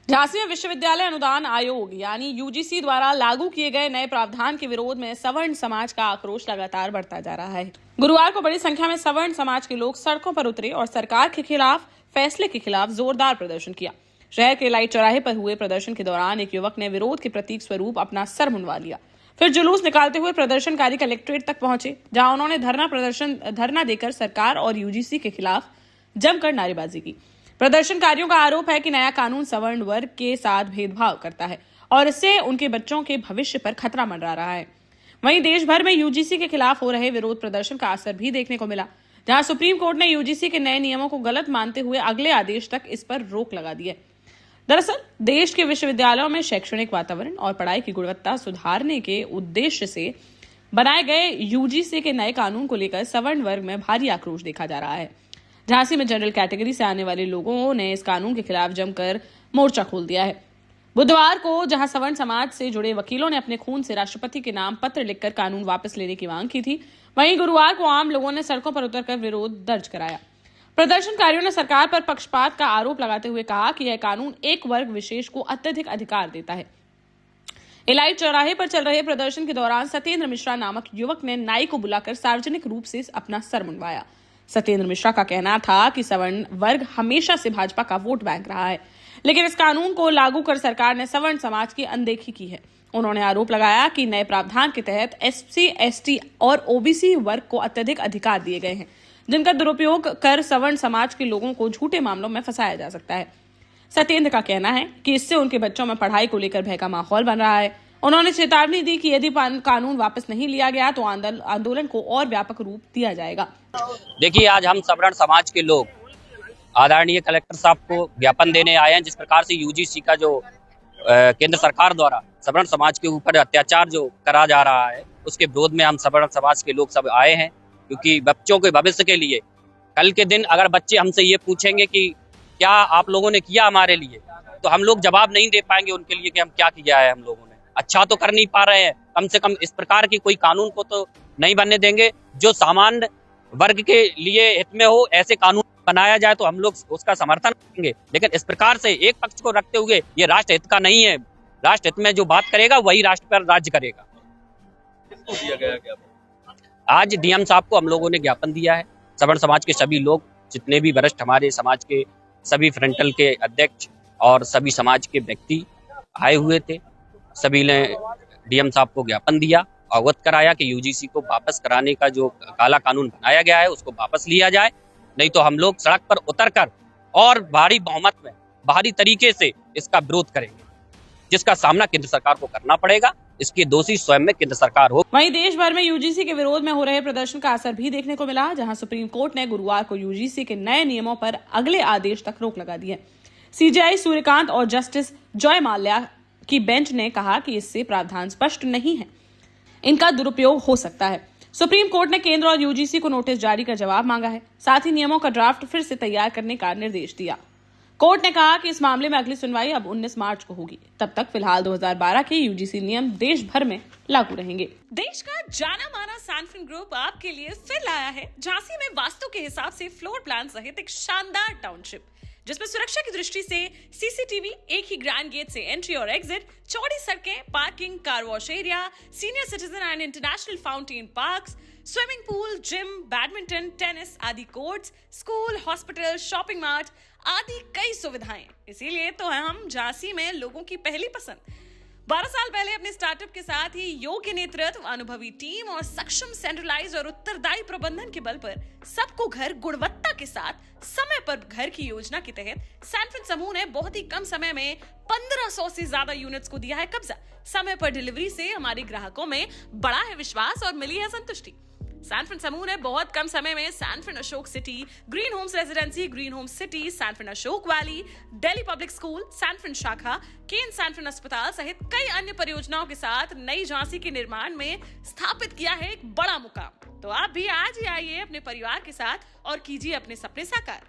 झांसी में विश्वविद्यालय अनुदान आयोग यानी यूजीसी द्वारा लागू किए गए नए प्रावधान के विरोध में सवर्ण समाज का आक्रोश लगातार बढ़ता जा रहा है। गुरुवार को बड़ी संख्या में सवर्ण समाज के लोग सड़कों पर उतरे और सरकार के खिलाफ फैसले के खिलाफ जोरदार प्रदर्शन किया। शहर के लाइट चौराहे पर हुए प्रदर्शन के दौरान एक युवक ने विरोध के प्रतीक स्वरूप अपना सर मुंडवा लिया। फिर जुलूस निकालते हुए प्रदर्शनकारी कलेक्ट्रेट तक पहुंचे, जहां उन्होंने धरना देकर सरकार और यूजीसी के खिलाफ जमकर नारेबाजी की। प्रदर्शनकारियों का आरोप है कि नया कानून सवर्ण वर्ग के साथ भेदभाव करता है और इससे उनके बच्चों के भविष्य पर खतरा मंडरा रहा है। वहीं देश भर में यूजीसी के खिलाफ हो रहे विरोध प्रदर्शन का असर भी देखने को मिला, जहां सुप्रीम कोर्ट ने यूजीसी के नए नियमों को गलत मानते हुए अगले आदेश तक इस पर रोक लगा दी है। दरअसल देश के विश्वविद्यालयों में शैक्षणिक वातावरण और पढ़ाई की गुणवत्ता सुधारने के उद्देश्य से बनाए गए यूजीसी के नए कानून को लेकर सवर्ण वर्ग में भारी आक्रोश देखा जा रहा है। झांसी में जनरल कैटेगरी से आने वाले लोगों ने इस कानून के खिलाफ जमकर मोर्चा खोल दिया है। बुधवार को जहां सवर्ण समाज से जुड़े वकीलों ने अपने खून से राष्ट्रपति के नाम पत्र लिखकर कानून वापस लेने की मांग की थी, वहीं गुरुवार को आम लोगों ने सड़कों पर उतरकर विरोध दर्ज कराया। प्रदर्शनकारियों ने सरकार पर पक्षपात का आरोप लगाते हुए कहा कि यह कानून एक वर्ग विशेष को अत्यधिक अधिकार देता है। इलाई चौराहे पर चल रहे प्रदर्शन के दौरान सत्येंद्र मिश्रा नामक युवक ने नाई को बुलाकर सार्वजनिक रूप से अपना सर मुंडवाया। सत्येंद्र मिश्रा का कहना था कि सवर्ण वर्ग हमेशा से भाजपा का वोट बैंक रहा है, लेकिन इस कानून को लागू कर सरकार ने सवर्ण समाज की अनदेखी की है। उन्होंने आरोप लगाया कि नए प्रावधान के तहत एससी, एसटी और ओबीसी वर्ग को अत्यधिक अधिकार दिए गए हैं, जिनका दुरुपयोग कर सवर्ण समाज के लोगों को झूठे मामलों में फंसाया जा सकता है। सत्येंद्र का कहना है कि इससे उनके बच्चों में पढ़ाई को लेकर भय का माहौल बन रहा है। उन्होंने चेतावनी दी कि यदि कानून वापस नहीं लिया गया तो आंदोलन को और व्यापक रूप दिया जाएगा। देखिए, आज हम सवर्ण समाज के लोग आदरणीय कलेक्टर साहब को ज्ञापन देने आए हैं। जिस प्रकार से यूजीसी का जो केंद्र सरकार द्वारा सवर्ण समाज के ऊपर अत्याचार जो करा जा रहा है, उसके विरोध में हम सवर्ण समाज के लोग सब आए हैं, क्योंकि बच्चों के भविष्य के लिए कल के दिन अगर बच्चे हमसे ये पूछेंगे कि क्या आप लोगों ने किया हमारे लिए, तो हम लोग जवाब नहीं दे पाएंगे उनके लिए कि हम क्या किया है। हम लोगों ने अच्छा तो कर नहीं पा रहे हैं, कम से कम इस प्रकार की कोई कानून को तो नहीं बनने देंगे जो सामान्य वर्ग के लिए हित में हो। ऐसे कानून बनाया जाए तो हम लोग उसका समर्थन करेंगे, लेकिन इस प्रकार से एक पक्ष को रखते हुए ये राष्ट्र हित का नहीं है। राष्ट्र हित में जो बात करेगा वही राष्ट्र पर राज्य करेगा। किसको दिया गया ज्ञापन? आज डीएम साहब को हम लोगों ने ज्ञापन दिया है। सवर्ण समाज के सभी लोग, जितने भी वरिष्ठ हमारे समाज के सभी फ्रंटल के अध्यक्ष और सभी समाज के व्यक्ति आए हुए थे, सभी ने डीएम साहब को ज्ञापन दिया, अवगत कराया कि यूजीसी को वापस कराने का जो काला कानून बनाया गया है उसको वापस लिया जाए, नहीं तो हम लोग सड़क पर उतरकर और भारी बहुमत में भारी तरीके से इसका विरोध करेंगे, जिसका सामना केंद्र सरकार को करना पड़ेगा। इसके दोषी स्वयं में केंद्र सरकार हो। वहीं देश भर में यूजीसी के विरोध में हो रहे प्रदर्शन का असर भी देखने को मिला, जहां सुप्रीम कोर्ट ने गुरुवार को यूजीसी के नए नियमों पर अगले आदेश तक रोक लगा दी है। सीजेआई सूर्यकांत और जस्टिस जॉय माल्या की बेंच ने कहा कि इससे प्रावधान स्पष्ट नहीं है, इनका दुरुपयोग हो सकता है। सुप्रीम कोर्ट ने केंद्र और यूजीसी को नोटिस जारी कर जवाब मांगा है, साथ ही नियमों का ड्राफ्ट फिर से तैयार करने का निर्देश दिया। कोर्ट ने कहा कि इस मामले में अगली सुनवाई अब 19 मार्च को होगी। तब तक फिलहाल 2012 के यूजीसी नियम देश भर में लागू रहेंगे। देश का जाना माना सैनफिन ग्रुप आपके लिए फिर लाया है झांसी में वास्तु के हिसाब से फ्लोर प्लान सहित एक शानदार टाउनशिप, जिसमें सुरक्षा की दृष्टि से सीसीटीवी, एक ही ग्रैंड गेट से एंट्री और एग्जिट, चौड़ी सड़कें, parking, car wash area, senior citizen and international fountain parks, swimming pool, gym, badminton, tennis आदि courts, school, hospital, shopping mart आदि कई सुविधाएं। इसीलिए तो हम झांसी में लोगों की पहली पसंद। 12 साल पहले अपने स्टार्टअप के साथ ही योग्य नेतृत्व, अनुभवी टीम और सक्षम सेंट्रलाइज और उत्तरदायी प्रबंधन के बल पर सबको घर गुणवत्ता के साथ समय पर घर की योजना के तहत सैनफिन समूह ने बहुत ही कम समय में 1500 से ज्यादा यूनिट्स को दिया है कब्जा। समय पर डिलीवरी से हमारे ग्राहकों में बड़ा है विश्वास और मिली है संतुष्टि। सैनफिन समूह ने बहुत कम समय में Sanfin Ashok city, green homes residency, green homes city, Sanfin Ashok valley, Delhi public school, Sanfin शाखा, केन सैनफिन अस्पताल सहित कई अन्य परियोजनाओं के साथ नई झांसी के निर्माण में स्थापित किया है एक बड़ा मुकाम। तो आप भी आज ही आइए अपने परिवार के साथ और कीजिए अपने सपने साकार।